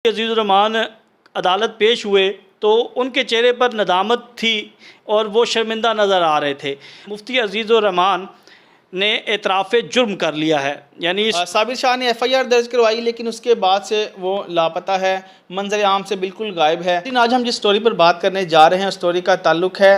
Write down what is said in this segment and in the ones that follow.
अजीज़ुर रहमान अदालत पेश हुए तो उनके चेहरे पर नदामत थी और वो शर्मिंदा नज़र आ रहे थे। मुफ्ती अजीज़ुर रहमान ने एतराफ़ जुर्म कर लिया है, यानी साबिर शाह ने FIR दर्ज करवाई, लेकिन उसके बाद से वो लापता है, मंजर आम से बिल्कुल गायब है। लेकिन आज हम जिस स्टोरी पर बात करने जा रहे हैं उस स्टोरी का ताल्लुक़ है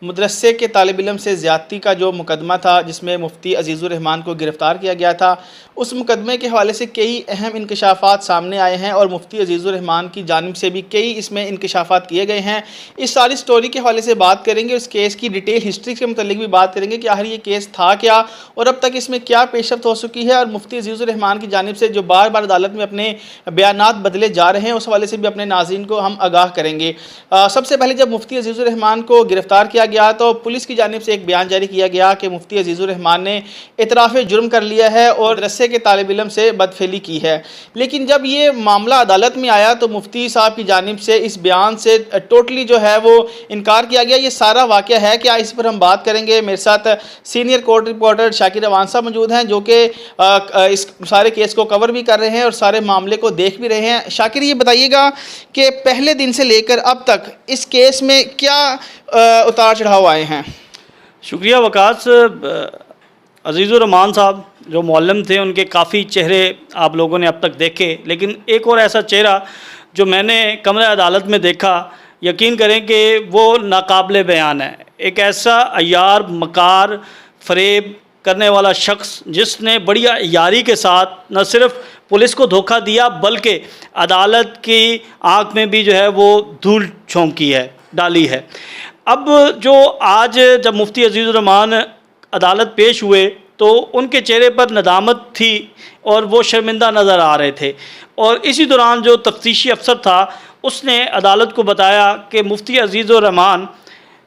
मदरसे के तालिब इल्म से ज़्यादती का जो मुकदमा था जिसमें मुफ्ती अजीज़ुर रहमान को गिरफ़्तार किया गया था। उस मुकदमे के हवाले से कई अहम इंकशाफ़ात सामने आए हैं और मुफ्ती अजीज़ुर रहमान की जानिब से भी कई इसमें इंकशाफ़ात किए गए हैं। इस सारी स्टोरी के हवाले से बात करेंगे, उस केस की डिटेल हिस्ट्री के मतलब भी बात करेंगे कि आखिर ये केस था क्या और अब तक इसमें क्या पेशरफ्त हो चुकी है, और मुफ्ती अजीज़ुर रहमान की जानिब से जो बार बार अदालत में अपने बयानात बदले जा रहे हैं उस हवाले से भी अपने नाज़रीन को हम आगाह करेंगे। सबसे पहले जब मुफ्ती अजीज़ुर रहमान को गिरफ़्तार किया गया तो पुलिस की जानिब से एक बयान जारी किया गया कि मुफ्ती अजीज़ुर रहमान ने इतराफ़ जुर्म कर लिया है और मदरसे के तालिब इल्म से बदफेली की है। लेकिन जब ये मामला अदालत में आया तो मुफ्ती साहब की जानिब से इस बयान से टोटली जो है वो इनकार किया गया। ये सारा वाक़या है क्या, इस पर हम बात करेंगे। मेरे साथ senior court reporter Shakir Awan साहब मौजूद हैं जो कि इस सारे केस को कवर भी कर रहे हैं और सारे मामले को देख भी रहे हैं। शाकिर, ये बताइएगा कि पहले दिन से लेकर अब तक इस केस में क्या उतार चढ़ाव आए हैं? शुक्रिया वकास। अजीज़ुर रहमान साहब जो मौलम थे उनके काफ़ी चेहरे आप लोगों ने अब तक देखे, लेकिन एक और ऐसा चेहरा जो मैंने कमरे अदालत में देखा, यकीन करें कि वो नाकाबिले बयान है। एक ऐसा अय्यार, मकार, फरेब करने वाला शख्स जिसने बड़ी अय्यारी के साथ न सिर्फ पुलिस को धोखा दिया बल्कि अदालत की आँख में भी जो है वो धूल झोंकी है, डाली है। अब जो आज जब मुफ्ती अजीज़ुर रहमान अदालत पेश हुए तो उनके चेहरे पर नदामत थी और वो शर्मिंदा नज़र आ रहे थे, और इसी दौरान जो तफ्तीशी अफसर था उसने अदालत को बताया कि मुफ्ती अजीज़ुर रहमान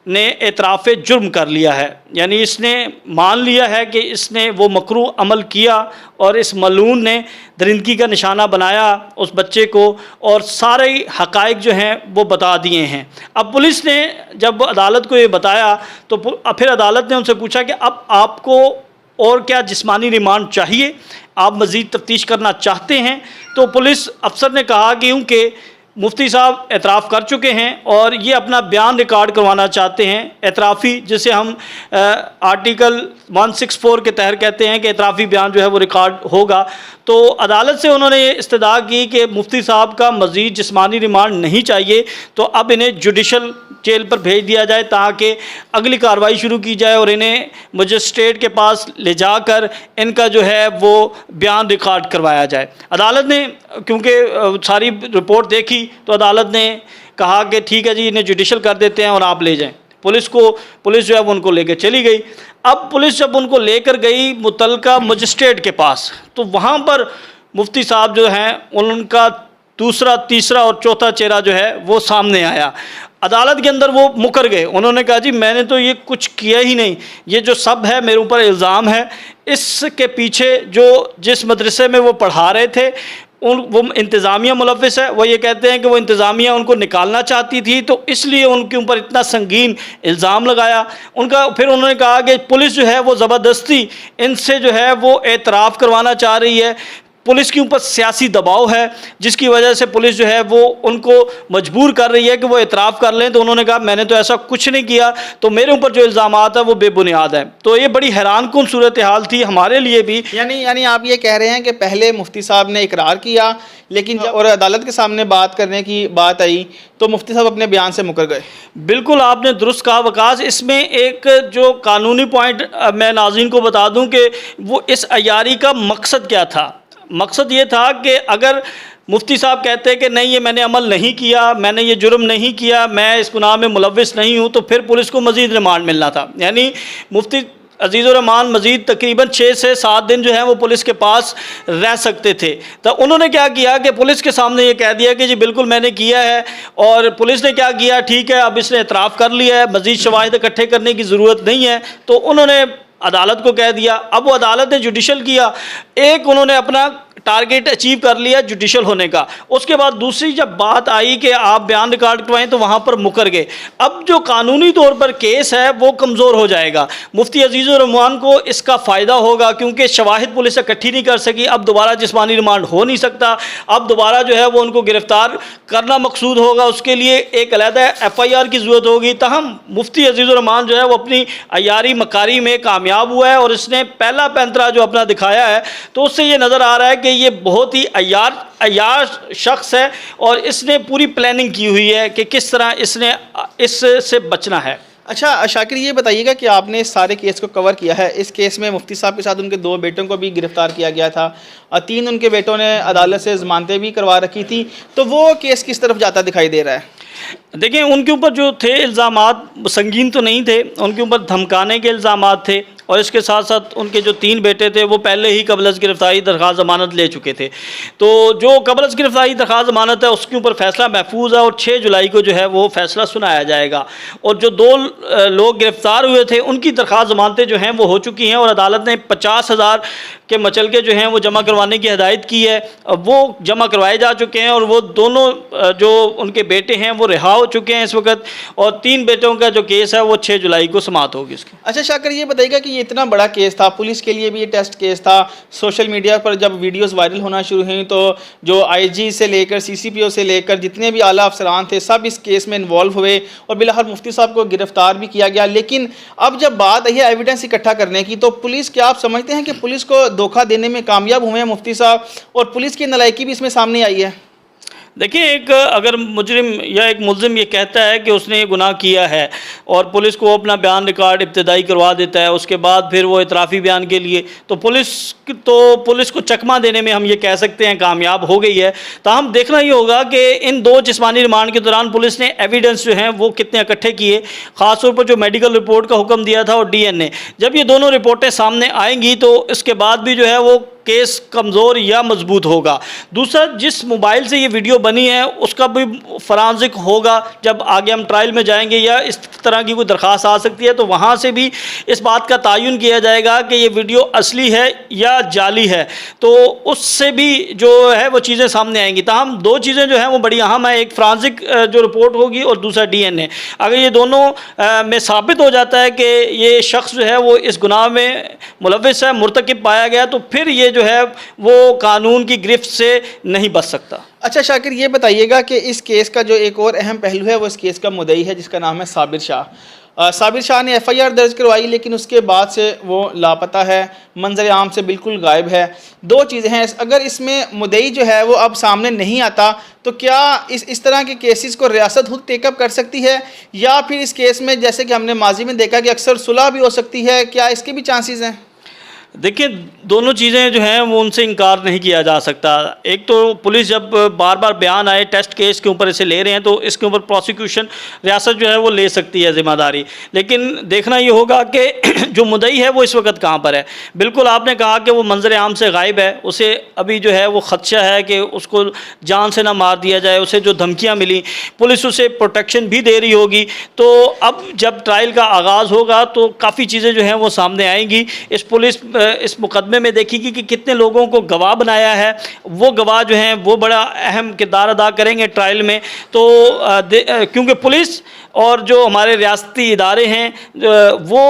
ने एतराफ़ जुर्म कर लिया है, यानी इसने मान लिया है कि इसने वो मकरूह अमल किया और इस मलून ने दरिंदगी का निशाना बनाया उस बच्चे को, और सारे हक़ाइक़ जो हैं वो बता दिए हैं। अब पुलिस ने जब अदालत को ये बताया तो फिर अदालत ने उनसे पूछा कि अब आपको और क्या जिस्मानी रिमांड चाहिए, आप मज़ीद तफ्तीश करना चाहते हैं? तो पुलिस अफसर ने कहा कि क्योंकि मुफ्ती साहब एतराफ़ कर चुके हैं और ये अपना बयान रिकॉर्ड करवाना चाहते हैं, एतराफ़ी, जिसे हम आर्टिकल 164 के तहत कहते हैं कि एतराफ़ी बयान जो है वो रिकॉर्ड होगा। तो अदालत से उन्होंने ये इस्तदा की कि मुफ्ती साहब का मज़ीद जिस्मानी रिमांड नहीं चाहिए, तो अब इन्हें जुडिशल जेल पर भेज दिया जाए ताकि अगली कार्रवाई शुरू की जाए और इन्हें मजिस्ट्रेट के पास ले जाकर इनका जो है वो बयान रिकॉर्ड करवाया जाए। अदालत ने क्योंकि सारी रिपोर्ट देखी तो अदालत ने कहा कि ठीक है जी, इन्हें जुडिशल कर देते हैं और आप ले जाएं। पुलिस जो है वो उनको लेकर चली गई। अब पुलिस जब उनको लेकर गई मुतलका मजिस्ट्रेट के पास तो वहाँ पर मुफ्ती साहब जो हैं उनका दूसरा, तीसरा और चौथा चेहरा जो है वो सामने आया। अदालत के अंदर वो मुकर गए। उन्होंने कहा जी मैंने तो ये कुछ किया ही नहीं, ये जो सब है मेरे ऊपर इल्ज़ाम है। इसके पीछे जो जिस मदरसे में वो पढ़ा रहे थे वो इंतज़ामिया मुलव्विस है। वो ये कहते हैं कि वो इंतज़ामिया उनको निकालना चाहती थी, तो इसलिए उनके ऊपर इतना संगीन इल्ज़ाम लगाया उनका। फिर उन्होंने कहा कि पुलिस जो है वो ज़बरदस्ती इनसे जो है वो एतराफ़ करवाना चाह रही है, पुलिस के ऊपर सियासी दबाव है जिसकी वजह से पुलिस जो है वो उनको मजबूर कर रही है कि वो एतराफ़ कर लें। तो उन्होंने कहा मैंने तो ऐसा कुछ नहीं किया, तो मेरे ऊपर जो इल्ज़ामात है वो बेबुनियाद है। तो ये बड़ी हैरानकुन सूरत हाल थी हमारे लिए भी। यानी आप ये कह रहे हैं कि पहले मुफ्ती साहब ने इकरार किया, लेकिन जब और अदालत के सामने बात करने की बात आई तो मुफ्ती साहब अपने बयान से मुकर गए। बिल्कुल आपने दुरुस्त कहा वकास। इसमें एक जो कानूनी पॉइंट मैं नाज़रीन को बता दूँ कि वो इस अय्यारी का मकसद क्या था। मकसद ये था कि अगर मुफ्ती साहब कहते हैं कि नहीं ये मैंने अमल नहीं किया, मैंने ये जुर्म नहीं किया, मैं इस गुनाह में मुलव्विस नहीं हूँ, तो फिर पुलिस को मज़ीद रिमांड मिलना था। यानी मुफ्ती अजीज़ुर रहमान मज़ीद तकरीबन 6 से 7 दिन जो है वो पुलिस के पास रह सकते थे। तो उन्होंने क्या किया कि पुलिस के सामने ये कह दिया कि जी बिल्कुल मैंने किया है, और पुलिस ने क्या किया, ठीक है अब इसने एतराफ़ कर लिया है, मज़ीद शवाहिद इकट्ठे करने की ज़रूरत नहीं है, तो उन्होंने अदालत को कह दिया। अब वो अदालत ने जुडिशल किया। एक उन्होंने अपना टारगेट अचीव कर लिया जुडिशल होने का। उसके बाद दूसरी जब बात आई कि आप बयान रिकॉर्ड करवाएं तो वहाँ पर मुकर गए। अब जो कानूनी तौर पर केस है वो कमज़ोर हो जाएगा। मुफ्ती अजीज़ुर रहमान को इसका फ़ायदा होगा क्योंकि शवाहिद पुलिस इकट्ठी नहीं कर सकी। अब दोबारा जिस्मानी रिमांड हो नहीं सकता। अब दोबारा जो है वो उनको गिरफ़्तार करना मकसूद होगा, उसके लिए एक अलहदा FIR की ज़रूरत होगी। तहम मुफ्ती अजीज़ुर रहमान जो है वो अपनी अयारी मकारी में कामयाब हुआ है और इसने पहला पैंतरा जो अपना दिखाया है, तो उससे ये नज़र आ रहा है कि ये बहुत ही अय्यार शख्स है और इसने पूरी प्लानिंग की हुई है कि किस तरह इसने इससे बचना है। अच्छा शाकिर, ये बताइएगा कि आपने इस सारे केस को कवर किया है। इस केस में मुफ्ती साहब के साथ उनके 2 बेटों को भी गिरफ्तार किया गया था और 3 उनके बेटों ने अदालत से ज़मानतें भी करवा रखी थी। तो वो केस किस तरफ जाता दिखाई दे रहा है? देखिए, उनके ऊपर जो थे इल्ज़ामात संगीन तो नहीं थे, उनके ऊपर धमकाने के इल्ज़ामात थे और इसके साथ साथ उनके जो 3 बेटे थे वो पहले ही कबल गिरफ्तारी दरख्वास्त ज़मानत ले चुके थे। तो जो कबल गिरफ्तारी दरख्वास्त ज़मानत है उसके ऊपर फ़ैसला महफूज है और 6 जुलाई को जो है वो फ़ैसला सुनाया जाएगा। और जो 2 लोग गिरफ्तार हुए थे उनकी दरख्वास्त ज़मानतें जो हैं वो हो चुकी हैं और अदालत ने 50,000 के मचलके जो हैं वो जमा करवाने की हिदायत की है। वो जमा करवाए जा चुके हैं और वो दोनों जो उनके बेटे हैं वो रिहा हो चुके हैं इस वक्त, और 3 बेटों का जो केस है वो 6 जुलाई को समाप्त होगी इसकी। अच्छा शाकिर, ये बताइएगा कि ये इतना बड़ा केस था, पुलिस के लिए भी ये टेस्ट केस था। सोशल मीडिया पर जब वीडियोस वायरल होना शुरू हुई तो जो IG से लेकर CCPO से लेकर जितने भी आला अफसरान थे सब इस केस में इन्वॉल्व हुए और बिलहर मुफ्ती साहब को गिरफ्तार भी किया गया। लेकिन अब जब बात आई है एविडेंस इकट्ठा करने की, तो पुलिस, क्या आप समझते हैं कि पुलिस को धोखा देने में कामयाब हुए हैं मुफ्ती साहब और पुलिस की नालायकी भी इसमें सामने आई है? देखिए, एक अगर मुजरिम या एक मुल्ज़िम ये कहता है कि उसने ये गुनाह किया है और पुलिस को अपना बयान रिकॉर्ड इब्तदाई करवा देता है, उसके बाद फिर वो इतराफ़ी बयान के लिए तो पुलिस को चकमा देने में हम ये कह सकते हैं कामयाब हो गई है। ताहम देखना ही होगा कि इन 2 जिस्मानी रिमांड के दौरान पुलिस ने एविडेंस जो हैं वो कितने इकट्ठे किए, ख़ासतौर पर जो मेडिकल रिपोर्ट का हुक्म दिया था और DNA। जब ये दोनों रिपोर्टें सामने आएंगी तो इसके बाद भी जो है वो केस कमज़ोर या मजबूत होगा। दूसरा, जिस मोबाइल से ये वीडियो बनी है उसका भी फॉरेंसिक होगा। जब आगे हम ट्रायल में जाएंगे या इस तरह की कोई दरख्वास्त आ सकती है तो वहाँ से भी इस बात का तयन किया जाएगा कि ये वीडियो असली है या जाली है, तो उससे भी जो है वो चीज़ें सामने आएंगी। ताहम 2 चीज़ें जो हैं वो बड़ी अहम है, एक फॉरेंसिक जो रिपोर्ट होगी और दूसरा DNA। अगर ये दोनों में साबित हो जाता है कि ये शख्स जो है वो इस गुनाह में मुलव्विस है, मुर्तकिब पाया गया, तो फिर ये जो है वो कानून की गिरफ्त से नहीं बच सकता। अच्छा शाकिर, ये बताइएगा कि इस केस का जो एक और अहम पहलू है वो इस केस का मुद्दई है जिसका नाम है साबिर शाह। साबिर शाह ने FIR दर्ज करवाई लेकिन उसके बाद से वो लापता है, मंजर आम से बिल्कुल गायब है। 2 चीज़ें हैं, अगर इसमें मुद्दई जो है वो अब सामने नहीं आता तो क्या इस तरह के केसेस को रियासत खुद टेकअप कर सकती है या फिर इस केस में जैसे कि हमने माजी में देखा कि अक्सर सुलह भी हो सकती है, क्या इसके भी चांसेस हैं? देखिए, दोनों चीज़ें जो हैं वो उनसे इनकार नहीं किया जा सकता। एक तो पुलिस जब बार बार बयान आए टेस्ट केस के ऊपर इसे ले रहे हैं तो इसके ऊपर प्रोसिक्यूशन रियासत जो है वो ले सकती है ज़िम्मेदारी, लेकिन देखना ये होगा कि जो मुद्दई है वो इस वक्त कहाँ पर है। बिल्कुल आपने कहा कि वो मंजर आम से गायब है, उसे अभी जो है वो ख़दशा है कि उसको जान से ना मार दिया जाए। उसे जो धमकियाँ मिली पुलिस उसे प्रोटेक्शन भी दे रही होगी। तो अब जब ट्रायल का आगाज़ होगा तो काफ़ी चीज़ें जो हैं वो सामने आएंगी। इस मुकदमे में देखेगी कि कितने लोगों को गवाह बनाया है, वो गवाह जो हैं वो बड़ा अहम किरदार अदा करेंगे ट्रायल में। तो क्योंकि पुलिस और जो हमारे रियासती इदारे हैं वो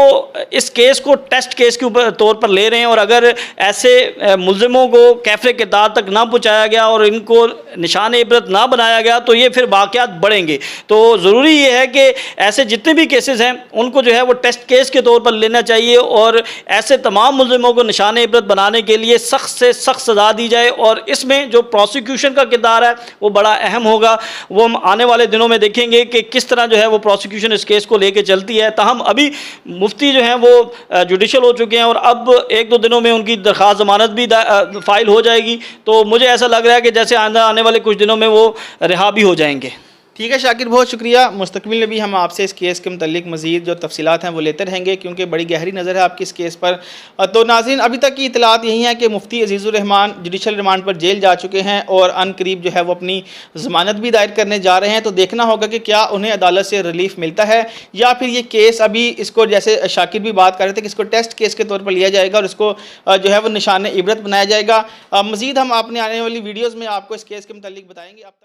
इस केस को टेस्ट केस के ऊपर तौर पर ले रहे हैं और अगर ऐसे मुल्ज़िमों को कैफ़े किरदार तक ना पहुँचाया गया और इनको निशान इबरत ना बनाया गया तो ये फिर वाक़यात बढ़ेंगे। तो ज़रूरी ये है कि ऐसे जितने भी केसेस हैं उनको जो है वो टेस्ट केस के तौर पर लेना चाहिए और ऐसे तमाम मुल्ज़िमों को निशान इबरत बनाने के लिए सख्त से सख्त सज़ा दी जाए। और इसमें जो प्रोसिक्यूशन का किरदार है वो बड़ा अहम होगा। वो हम आने वाले दिनों में देखेंगे कि किस तरह जो है वो प्रोसिक्यूशन इस केस को लेके चलती है। ताहम अभी मुफ्ती जो हैं वो जुडिशल हो चुके हैं और अब 1-2 दिनों में उनकी दरख्वास्त ज़मानत भी फाइल हो जाएगी। तो मुझे ऐसा लग रहा है कि जैसे आने वाले कुछ दिनों में वो रिहा भी हो जाएंगे। ठीक है शाकिर, बहुत शुक्रिया। मुस्तकबिल में भी हम आपसे इस केस के मतलब मज़ीद जो तफसीलात हैं वो लेते रहेंगे, क्योंकि बड़ी गहरी नज़र है आपकी इस केस पर। तो नाज़रीन, अभी तक की इतलात यही है कि मुफ्ती अजीज़ुर रहमान जुडिशल रिमांड पर जेल जा चुके हैं और अनकरीब जो है वो अपनी ज़मानत भी दायर करने जा रहे हैं। तो देखना होगा कि क्या उन्हें अदालत से रिलीफ मिलता है या फिर ये केस अभी इसको, जैसे शाकिर भी बात कर रहे थे, कि इसको टेस्ट केस के तौर पर लिया जाएगा और इसको जो है वो निशान इबरत बनाया जाएगा। मज़ीद हम अपने आने वाली वीडियोज़ में आपको इस केस के मतलब बताएंगे। अब तक